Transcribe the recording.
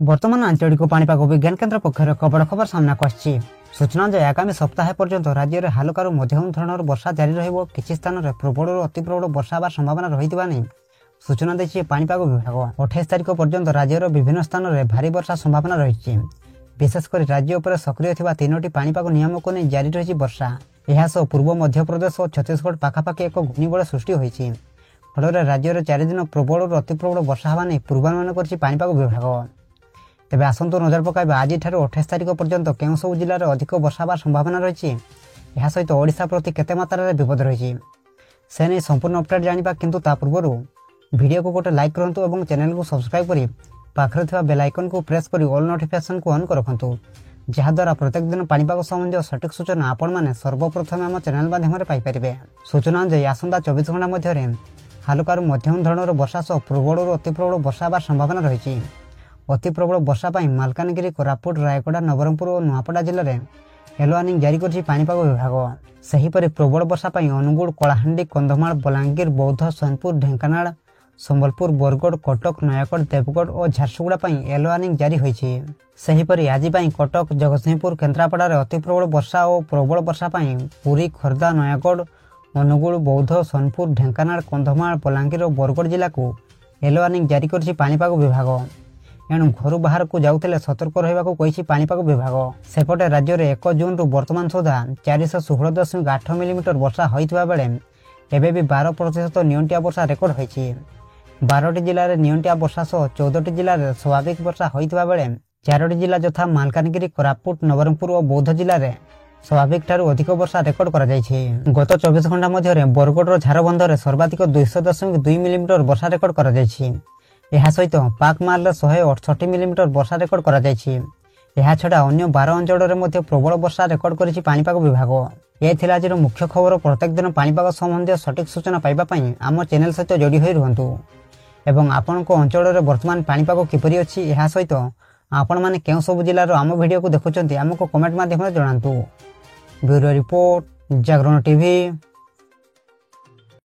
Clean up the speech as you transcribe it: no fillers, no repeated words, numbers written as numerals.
बर्तमान आंचलिक पाणीपाग विज्ञान केन्द्र पक्षर एक बड़ खबर सामना आसी। सूचना जे आगामी सप्ताह पर्यंत राज्य में हालुकारू मध्यम धरणर वर्षा जारी रहिबो। किछि स्थान रे प्रबल अति प्रबल वर्षा होबार संभावना रहितबा नै सूचना दैछि पाणीपाग विभाग। 28 तारिख पर्यंत राज्यर विभिन्न स्थान में भारी वर्षा संभावना रही। विशेषकर राज्य उपर सक्रिय थिबा 3टी पाणीपाग नियम को नहीं जारी रही वर्षा। यह पूर्व मध्य प्रदेश और छत्तीसगढ़ पाखापाखि एक घूर्णिबड़ सृष्टि होइछि। फल राज्य में 4 दिन प्रबल अति प्रबल वर्षा होगा नहीं पूर्वानुमान करछि पाणीपाग विभाग। तेबे आसंतु नजर पकाइबा आज 28 तारिख पर्यंत केउं सब जिले में अधिक वर्षा होबार संभावना रही। यह सहित ओडिशा प्रति केते मात्रा विपद रही से नहीं संपूर्ण अपडेट जानिबा। किंतु ता पूर्व वीडियो को गोटे लाइक करंतु और चैनल को सब्सक्राइब करी पाखरे थिबा बेल आइकन को प्रेस करी ऑल नोटिफिकेशन को ऑन कर रखंतु, जहाद्वारा प्रत्येक दिन पाणीपाग संबंधी सठिक सूचना आपण माने सर्वप्रथम आम चैनल माध्यम पाई परिबे। सूचना जे आसंता 24 घंटा मध्य हालुकारू मध्यम धरणर वर्षा सह प्रबल अति प्रबल वर्षा होबार संभावना रही। अति प्रबल वर्षा पाई मालकानगिरी, कोरापुट, रायगड़ा, नवरंगपुर और नुआपड़ा जिले में येलो वार्निंग जारी करछि पाणीपाग विभाग। सेहीपरि प्रबल वर्षा पाई अनुगुल, कलाहांडी, कंधमाल, बलांगीर, बौद्ध, सोनपुर, ढेंकानाल, संबलपुर, बरगड़, कटक, नयागढ़, देवगढ़ और झारसुगुड़ा पाई येलो वार्निंग जारी होइछि। सेहीपरि आज पाई कटक, जगतसिंहपुर, केन्द्रापड़ा रे अति प्रबल वर्षा और प्रबल वर्षा पाई पुरी, खोर्धा, नयागढ़, अनुगुल, बौद्ध, सोनपुर, ढेंकानाल, कंधमाल, बलांगीर और बरगड़ जिला को येलो वार्निंग जारी करछि पाणीपाग विभाग। एणु घर बाहर को जाउथिले सतर्क रहिबाकू कहिछि पाणीपाग विभाग। सेपटे राज्य में 1 जून रु वर्तमान सुधा 416.8 मिलीमीटर वर्षा होइतबा बेले एबे भी 12% नियंटिया वर्षा रेकर्ड होइछि। 12टी जिले में नियंटिया वर्षा सह 14टी जिले में स्वाभाविक वर्षा होइतबा बेले 4टी जिला यथा मालकानगिरी, कोरापुट, नवरंगपुर और बौद्ध जिले में स्वाभाविक ठारू अधिक वर्षा रेकर्ड करा जायछि। गत 24 घंटा मध्य बरगड़ झारबंधर सर्वाधिक 200.2 मिलीमीटर वर्षा रेकर्ड करा जायछि। यह सहित पाकमाल 168 मिलीमीटर वर्षा रेकर्ड करा जायछि। यह छड़ा अन्य 12 अंचल में प्रबल वर्षा रेकर्ड करिछि पाणीपाग विभाग। यह थिला आजिर मुख्य खबर। प्रत्येक दिन पाणीपाग संबंधी सठिक सूचना पाइबा पई आम चैनल सहित जोड़ी होई रहंतु एवं आपनको अंचल में वर्तमान पाणीपाग किपरि अछि यह सहित आपण माने केउ सब जिल्लार आम वीडियो को देखुचंती आमको कमेंट माध्यम जणांतु। ब्यूरो रिपोर्ट, जागरण टीवी।